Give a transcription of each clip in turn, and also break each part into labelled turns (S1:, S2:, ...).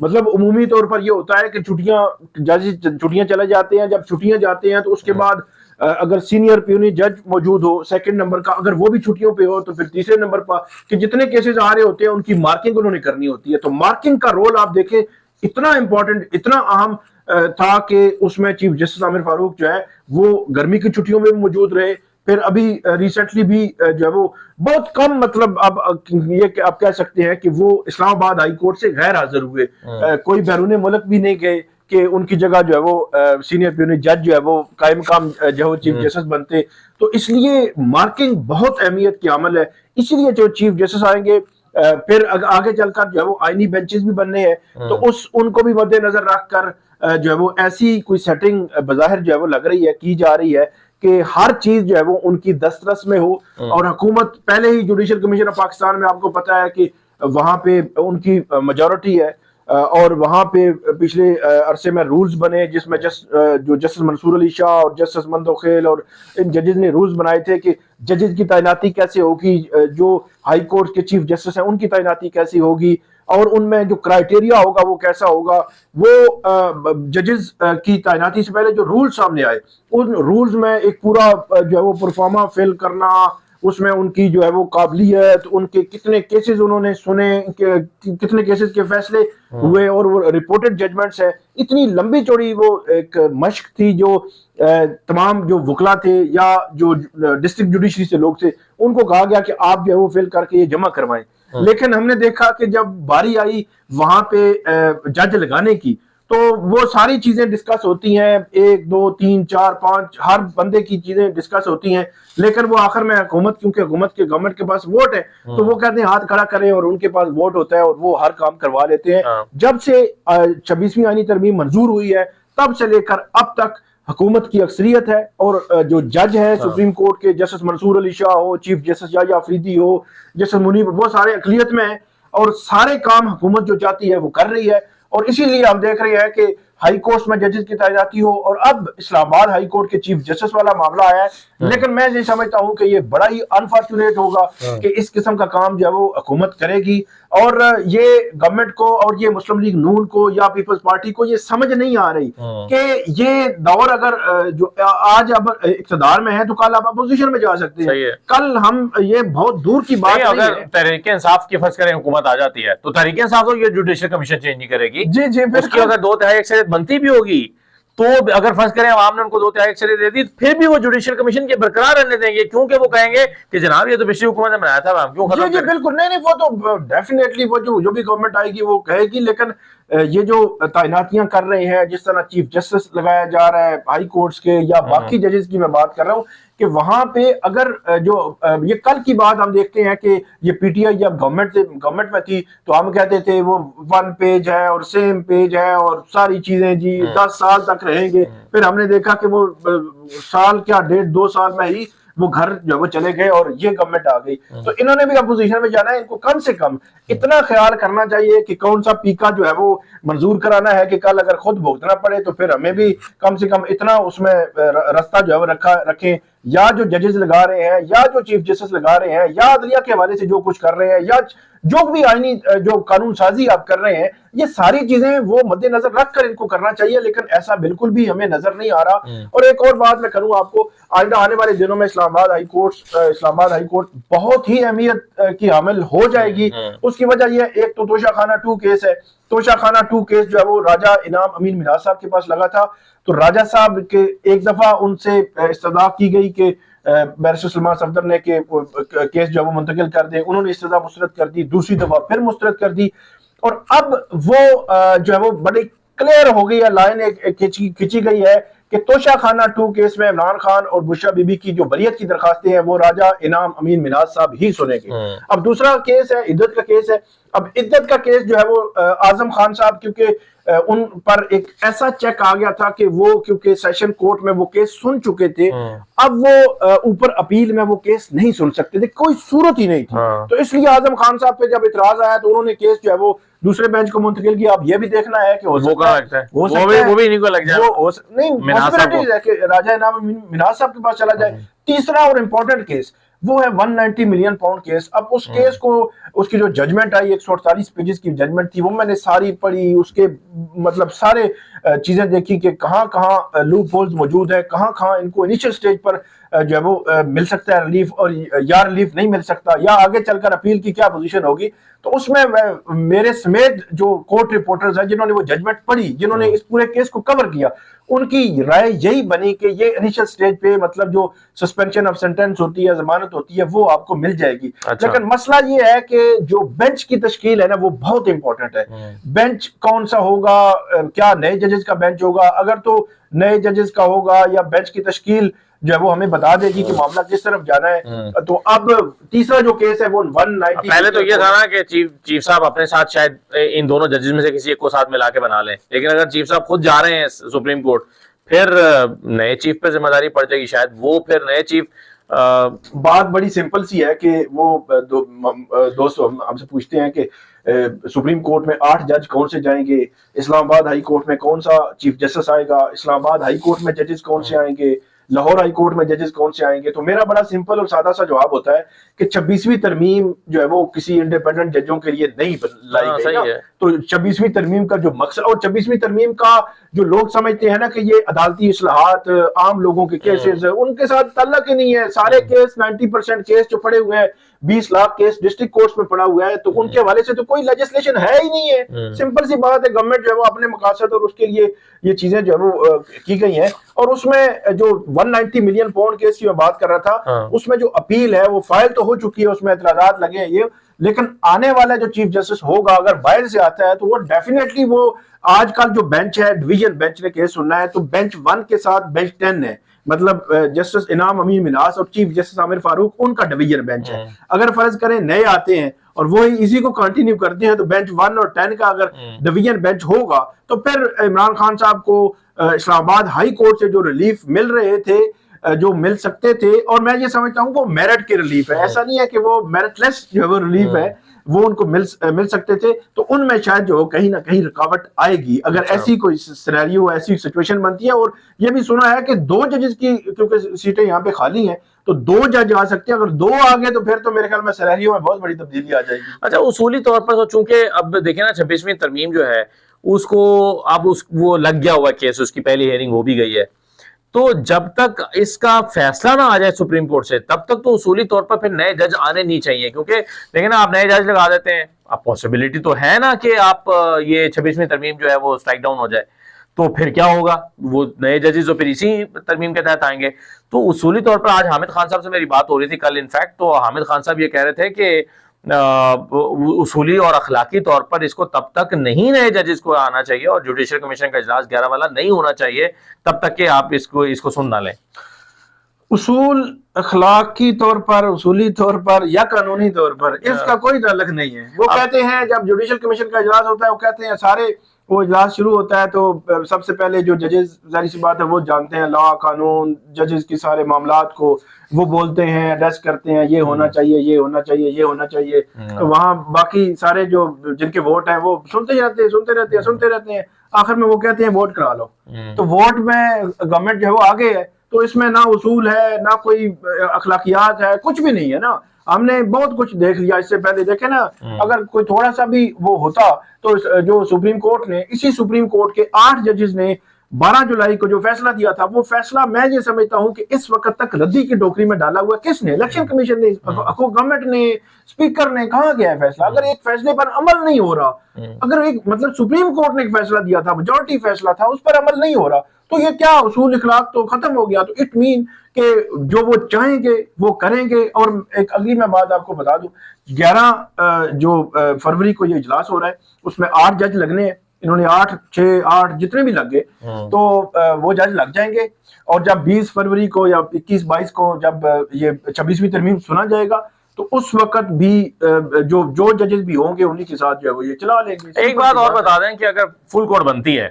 S1: مطلب عمومی طور پر یہ ہوتا ہے کہ چھٹیاں چلے جاتے ہیں، جب چھٹیاں جاتے ہیں تو اس کے بعد اگر سینئر پیونی جج موجود ہو سیکنڈ نمبر کا، اگر وہ بھی چھٹیوں پہ ہو تو پھر تیسرے نمبر پر کہ جتنے کیسز آ رہے ہوتے ہیں ان کی مارکنگ انہوں نے کرنی ہوتی ہے. تو مارکنگ کا رول آپ دیکھیں اتنا امپورٹنٹ، اتنا اہم تھا کہ اس میں چیف جسٹس عامر فاروق جو ہے وہ گرمی کی چھٹیوں میں بھی موجود رہے. پھر ابھی ریسنٹلی بھی جو ہے وہ بہت کم، مطلب اب یہ کہ آپ کہہ سکتے ہیں کہ وہ اسلام آباد ہائی کورٹ سے غیر حاضر ہوئے، کوئی بیرون ملک بھی نہیں گئے کہ ان کی جگہ جو ہے وہ سینئر پیونی جج جو ہے وہ قائم مقام جو ہے چیف جسٹس بنتے. تو اس لیے مارکنگ بہت اہمیت کی عمل ہے. اسی لیے جو چیف جسٹس آئیں گے پھر آگے چل کر جو ہے وہ آئینی بینچز بھی بننے ہیں، تو ان کو بھی مد نظر رکھ کر جو ہے وہ ایسی کوئی سیٹنگ بظاہر جو ہے وہ لگ رہی ہے، کی جا رہی ہے کہ ہر چیز جو ہے وہ ان کی دسترس میں ہو. اور حکومت پہلے ہی جوڈیشل کمیشن آف پاکستان میں آپ کو پتا ہے کہ وہاں پہ ان کی میجورٹی ہے، اور وہاں پہ پچھلے عرصے میں رولز بنے جس میں جو جسٹس منصور علی شاہ اور جسٹس مندوخیل اور ان ججز نے رولز بنائے تھے کہ ججز کی تعیناتی کیسے ہوگی، جو ہائی کورٹ کے چیف جسٹس ہیں ان کی تعیناتی کیسی ہوگی، اور ان میں جو کرائٹیریا ہوگا وہ کیسا ہوگا. وہ ججز کی تعیناتی سے پہلے جو رول سامنے آئے ان رولز میں ایک پورا جو ہے وہ پرفارما فل کرنا، اس میں ان کی جو ہے وہ قابلیت، ان کے کتنے کیسز انہوں نے سنے، کتنے کیسز کے فیصلے ہوئے، اور وہ رپورٹڈ ججمنٹس ہے. اتنی لمبی چوڑی وہ ایک مشق تھی جو تمام جو وکلا تھے یا جو ڈسٹرکٹ جوڈیشری سے لوگ تھے ان کو کہا گیا کہ آپ جو ہے وہ فل کر کے یہ جمع کروائیں. لیکن ہم نے دیکھا کہ جب باری آئی وہاں پہ جج لگانے کی تو وہ ساری چیزیں ڈسکس ہوتی ہیں، 1 2 3 4 5 ہر بندے کی چیزیں ڈسکس ہوتی ہیں، لیکن وہ آخر میں حکومت، کیونکہ گورنمنٹ کے پاس ووٹ ہے تو وہ کہتے ہیں ہاتھ کھڑا کریں، اور ان کے پاس ووٹ ہوتا ہے اور وہ ہر کام کروا لیتے ہیں. جب سے 26ویں آئینی ترمیم منظور ہوئی ہے تب سے لے کر اب تک حکومت کی اکثریت ہے، اور جو جج ہیں سپریم کورٹ کے جسٹس منصور علی شاہ ہو، چیف جسٹس یحییٰ افریدی ہو، جسٹس منیب، وہ سارے اقلیت میں ہیں اور سارے کام حکومت جو چاہتی ہے وہ کر رہی ہے. اور اسی لیے ہم دیکھ رہے ہیں کہ ہائی کورٹ میں ججز کی تعیناتی ہو، اور اب اسلام آباد ہائی کورٹ کے چیف جسٹس والا معاملہ آیا ہے. لیکن میں یہ سمجھتا ہوں کہ یہ بڑا ہی انفارچونیٹ ہوگا کہ اس قسم کا کام جو ہے وہ حکومت کرے گی، اور یہ گورنمنٹ کو اور یہ مسلم لیگ نون کو یا پیپلز پارٹی کو یہ سمجھ نہیں آ رہی کہ یہ دور اگر جو آج اب اقتدار میں ہے تو کل آپ اپوزیشن میں جا سکتے ہیں. کل ہم یہ بہت دور کی بات نہیں ہے.
S2: اگر تحریک انصاف کی فرض کریں حکومت آ جاتی ہے تو تحریک انصاف تو یہ جوڈیشل کمیشن چینج نہیں کرے گی.
S1: جی
S2: اس کی اگر 2/3 اکثریت بنتی بھی ہوگی تو اگر فرض کریں عوام نے ان کو 2/3 اکثریت دے دی پھر بھی وہ جوڈیشل کمیشن کے برقرار رہنے دیں گے، کیونکہ وہ کہیں گے کہ جناب یہ تو پچھلی حکومت نے بنایا تھا، ہم کیوں ختم کریں.
S1: بالکل نہیں، وہ تو ڈیفینیٹلی وہ جو بھی گورنمنٹ آئے گی وہ کہے گی. لیکن یہ جو تعیناتیاں کر رہے ہیں، جس طرح چیف جسٹس لگایا جا رہا ہے ہائی کورٹس کے یا باقی ججز کی میں بات کر رہا ہوں، کہ وہاں پہ اگر جو یہ کل کی بات ہم دیکھتے ہیں کہ یہ پی ٹی آئی جب گورنمنٹ میں تھی تو ہم کہتے تھے وہ 1 پیج ہے اور سیم پیج ہے اور ساری چیزیں جی 10 سال تک رہیں گے. پھر ہم نے دیکھا کہ وہ سال کیا 1.5-2 سال میں ہی وہ گھر جو وہ چلے گئے اور یہ گورنمنٹ آ گئی. تو انہوں نے بھی اپوزیشن میں جانا ہے، ان کو کم سے کم اتنا خیال کرنا چاہیے کہ کون سا پیکا جو ہے وہ منظور کرانا ہے کہ کل اگر خود بھگتنا پڑے تو پھر ہمیں بھی کم سے کم اتنا اس میں رستہ جو ہے وہ رکھیں. یا جو ججز لگا رہے ہیں یا جو چیف جسٹس لگا رہے ہیں یا عدلیہ کے حوالے سے جو کچھ کر رہے ہیں یا جو بھی آئینی جو قانون سازی آپ کر رہے ہیں، یہ ساری چیزیں وہ مد نظر رکھ کر ان کو کرنا چاہیے. لیکن ایسا بالکل بھی ہمیں نظر نہیں آ رہا. اور ایک اور بات میں کروں آپ کو، آئندہ آنے والے دنوں میں اسلام آباد ہائی کورٹ بہت ہی اہمیت کی حامل ہو جائے گی. اس کی وجہ یہ ایک تو توشہ خانہ 2 کیس ہے. توشہ خانہ 2 کیس جو ہے وہ راجہ انعام امین مناز صاحب کے پاس لگا تھا، تو راجہ صاحب کے ایک دفعہ ان سے استدعا کی گئی کہ بیرسٹر سلمان صفدر نے کہ کیس جو ہے وہ منتقل کر دیں. انہوں نے استدعا مسترد کر دی، دوسری دفعہ پھر مسترد کر دی، اور اب وہ جو ہے وہ بڑی کلیئر ہو گئی ہے، لائن کھینچی گئی ہے کہ توشہ خانہ 2 کیس میں عمران خان اور بشرا بی بی کی جو بریت کی درخواستیں ہیں وہ راجہ انعام امین مناز صاحب ہی سنیں گے. اب دوسرا کیس ہے عدت کا کیس ہے. اب عدت کا کیس جو ہے وہ اعظم خان صاحب، کیونکہ ان پر ایک ایسا چیک آ گیا تھا کہ وہ کیونکہ سیشن کورٹ میں وہ کیس سن چکے تھے، اب وہ اوپر اپیل میں وہ کیس نہیں سن سکتے تھے، کوئی صورت ہی نہیں تھی. تو اس لیے اعظم خان صاحب پہ جب اعتراض آیا تو انہوں نے کیس جو ہے وہ دوسرے بینچ کو منتقل کیا. اب یہ بھی دیکھنا ہے کہ راجہ انعام مناز صاحب کے پاس چلا جائے. تیسرا اور امپورٹنٹ کیس وہ ہے 190 ملین پاؤنڈ کیس. اب اس کیس کو اس کی جو ججمنٹ آئی 148 پیجز کی ججمنٹ تھی, وہ میں نے ساری پڑھی, اس کے مطلب سارے چیزیں دیکھی کہ کہاں کہاں لوپ ہولز موجود ہے, کہاں کہاں ان کو انیشل سٹیج پر جو ہے وہ مل سکتا ہے ریلیف, اور یا ریلیف نہیں مل سکتا, یا آگے چل کر اپیل کی کیا پوزیشن ہوگی. تو اس میں میرے سمیت جو کورٹ رپورٹرز ہیں جنہوں نے وہ ججمنٹ پڑھی, جنہوں نے اس پورے کیس کو کور کیا, ان کی رائے یہی بنی کہ یہ انیشل سٹیج پہ مطلب جو سسپینشن آف سینٹنس ہوتی ہے, ضمانت ہوتی ہے, وہ آپ کو مل جائے گی. لیکن مسئلہ یہ ہے کہ جو بینچ کی تشکیل ہے نا وہ بہت امپورٹنٹ ہے. بینچ کون سا ہوگا, کیا نئے ججز کا بینچ ہوگا؟ اگر تو نئے ججز کا ہوگا یا بینچ کی تشکیل جو ہے وہ ہمیں بتا دے گی کہ معاملہ کس طرف جانا ہے. تو اب تیسرا جو کیس ہے وہ 190.
S2: پہلے تو یہ تھا نا کہ چیف صاحب اپنے ساتھ شاید ان دونوں ججز میں سے کسی ایک کو ساتھ ملا کے بنا لیں, لیکن اگر چیف صاحب خود جا رہے ہیں سپریم کورٹ, پھر نئے چیف پہ ذمہ داری پڑ جائے گی شاید. وہ پھر نئے چیف
S1: بات بڑی سمپل سی ہے کہ وہ دوست ہم سے پوچھتے ہیں کہ سپریم کورٹ میں 8 جج کون سے جائیں گے, اسلام آباد ہائی کورٹ میں کون سا چیف جسٹس آئے گا, اسلام آباد ہائی کورٹ میں ججز کون سے آئیں گے, لاہور ہائی کورٹ میں ججز کون سے آئیں گے. تو میرا بڑا سمپل اور سادہ سا جواب ہوتا ہے کہ 26ویں ترمیم جو ہے وہ کسی انڈیپینڈنٹ ججوں کے لیے نہیں لائی گئی نا. تو 26ویں ترمیم کا جو مقصد, اور 26ویں ترمیم کا جو لوگ سمجھتے ہیں نا کہ یہ عدالتی اصلاحات عام لوگوں کے کیسز ان کے ساتھ تعلق ہی نہیں ہے. سارے کیس 90% کیس جو پڑے ہوئے ہیں, 20 لاکھ کیس ڈسٹرکٹ کورٹس میں پڑا ہوا ہے, تو ان کے حوالے سے تو کوئی لیجسلیشن ہے ہی نہیں ہے. سمپل سی بات ہے, گورنمنٹ جو ہے وہ اپنے مقاصد اور اس کے لیے یہ چیزیں جو ہے وہ کی گئی ہیں. اور اس میں جو 190 ملین پاؤنڈ کیس کی میں بات کر رہا تھا, اس میں جو اپیل ہے وہ فائل تو ہو چکی ہے, اس میں اعتراضات لگے ہیں یہ, لیکن آنے والا جو چیف جسٹس ہوگا اگر باہر سے آتا ہے تو وہ ڈیفینیٹلی وہ آج کل جو بینچ ہے ڈویژن بینچ نے کیس سننا ہے, تو بینچ 1 کے ساتھ بینچ 10 ہے, مطلب جسٹس انعام امین مناس اور چیف جسٹس عامر فاروق ان کا ڈویژن بینچ ہے. اگر فرض کریں نئے آتے ہیں اور وہی اسی کو کنٹینیو کرتے ہیں تو بینچ 1 اور 10 کا اگر ڈویژن بینچ ہوگا تو پھر عمران خان صاحب کو اسلام آباد ہائی کورٹ سے جو ریلیف مل رہے تھے, جو مل سکتے تھے, اور میں یہ سمجھتا ہوں وہ میرٹ کے ریلیف ہے, ایسا نہیں ہے کہ وہ میرٹ لیس جو ہے وہ ریلیف ہے, وہ ان کو مل سکتے تھے. تو ان میں شاید جو کہیں نہ کہیں رکاوٹ آئے گی اگر ایسی کوئی سینیریو, ایسی سچویشن بنتی ہے. اور یہ بھی سنا ہے کہ 2 ججز کی کیونکہ سیٹیں یہاں پہ خالی ہیں تو 2 جج آ سکتے ہیں, اگر 2 آگے تو پھر تو میرے خیال میں سینیریو میں بہت بڑی تبدیلی آ جائے گی.
S2: اچھا, اصولی طور پر تو چونکہ اب دیکھیں نا 26ویں ترمیم جو ہے اس کو اب وہ لگ گیا ہوا کیس, اس کی پہلی ہیئرنگ ہو بھی گئی ہے, تو جب تک اس کا فیصلہ نہ آ جائے سپریم کورٹ سے تب تک تو اصولی طور پر پھر نئے جج آنے نہیں چاہیے. کیونکہ دیکھیں نا, آپ نئے جج لگا دیتے ہیں, اب پاسبلٹی تو ہے نا کہ آپ یہ 26ویں ترمیم جو ہے وہ اسٹرائک ڈاؤن ہو جائے, تو پھر کیا ہوگا, وہ نئے ججز تو پھر اسی ترمیم کے تحت آئیں گے. تو اصولی طور پر آج حامد خان صاحب سے میری بات ہو رہی تھی کل انفیکٹ, تو حامد خان صاحب یہ کہہ رہے تھے کہ اصولی اور اخلاقی طور پر اس کو تب تک نہیں نئے ججز کو آنا چاہیے اور جوڈیشل کمیشن کا اجلاس 11 والا نہیں ہونا چاہیے تب تک کہ آپ اس کو سن نہ لیں.
S1: اصول اخلاقی طور پر, اصولی طور پر یا قانونی طور پر اس کا کوئی تعلق نہیں ہے. وہ کہتے ہیں جب جوڈیشل کمیشن کا اجلاس ہوتا ہے, وہ کہتے ہیں سارے وہ اجلاس شروع ہوتا ہے تو سب سے پہلے جو ججز ظاہر سی بات ہے وہ جانتے ہیں لا قانون, ججز کی سارے معاملات کو وہ بولتے ہیں, ایڈریس کرتے ہیں, یہ ہونا چاہیے, یہ ہونا چاہیے, یہ ہونا چاہیے. تو وہاں باقی سارے جو جن کے ووٹ ہیں وہ سنتے رہتے ہیں, آخر میں وہ کہتے ہیں ووٹ کرا لو. تو ووٹ میں گورنمنٹ جو ہے وہ آگے ہے, تو اس میں نہ اصول ہے نہ کوئی اخلاقیات ہے, کچھ بھی نہیں ہے نا. ہم نے بہت کچھ دیکھ لیا اس سے پہلے, دیکھیں نا, اگر کوئی تھوڑا سا بھی وہ ہوتا تو جو سپریم کورٹ نے, اسی سپریم کورٹ کے 8 ججز نے 12 جولائی کو جو فیصلہ دیا تھا, وہ فیصلہ میں یہ سمجھتا ہوں کہ اس وقت تک ردی کی ٹوکری میں ڈالا ہوا کس نے, الیکشن کمیشن نے, گورنمنٹ نے, اسپیکر نے. کہاں گیا ہے فیصلہ؟ اگر ایک فیصلے پر عمل نہیں ہو رہا, اگر ایک مطلب سپریم کورٹ نے ایک فیصلہ دیا تھا, میجورٹی فیصلہ تھا, اس پر عمل نہیں ہو رہا, تو یہ کیا اصول اخلاق تو ختم ہو گیا. تو اٹ مین کہ جو وہ چاہیں گے وہ کریں گے. اور ایک اگلی میں بات آپ کو بتا دوں, 11 جو فروری کو یہ اجلاس ہو رہا ہے, اس میں 8 جج لگنے ہیں. انہوں نے 8 جتنے بھی لگ گئے تو وہ جج لگ جائیں گے. اور جب 20 فروری کو یا 21-22 کو جب یہ 26ویں ترمیم سنا جائے گا تو اس وقت بھی جو ججز بھی ہوں گے انہی کے ساتھ جو ہے وہ یہ چلا لیں گے.
S2: ایک بات اور بتا دیں کہ اگر فل کورٹ بنتی ہے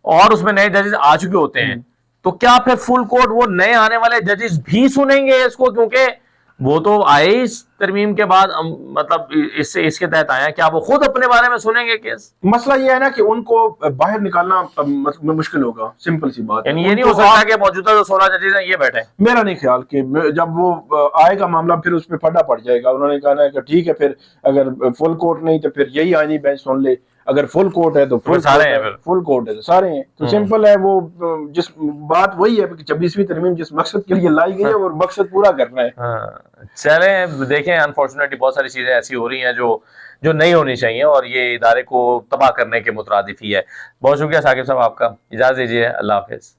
S2: اور اس میں نئے ججز آ چکے ہوتے ہیں تو کیا پھر فل کورٹ وہ نئے آنے والے ججز بھی سنیں گے اس کو؟ کیونکہ وہ تو آئے اس ترمیم کے بعد مطلب اس کے تحت آیا، کیا وہ خود اپنے بارے میں سنیں گے کیس؟
S1: مسئلہ یہ ہے نا کہ ان کو باہر نکالنا مشکل ہوگا، سمپل سی بات.
S2: یعنی یہ نہیں ہو سکتا کہ موجودہ جو 16 ججز ہیں یہ بیٹھے.
S1: میرا نہیں خیال کہ جب وہ آئے گا معاملہ پھر اس پہ پھڈا پڑ جائے گا. انہوں نے کہا کہ ٹھیک ہے پھر اگر فل کورٹ نہیں تو پھر یہی آئینی بینچ سن لے، اگر فل کورٹ ہے تو فل کورٹ ہے تو سارے ہیں. تو سمپل ہے، وہ جس بات وہی ہے کہ 26ویں ترمیم جس مقصد کے لیے لائی گئی ہے وہ مقصد پورا کرنا ہے.
S2: چلیں دیکھیں، انفارچونیٹلی بہت ساری چیزیں ایسی ہو رہی ہیں جو نہیں ہونی چاہیے، اور یہ ادارے کو تباہ کرنے کے مترادف ہی ہے. بہت شکریہ ثاقب صاحب آپ کا، اجازت دیجیے، اللہ حافظ.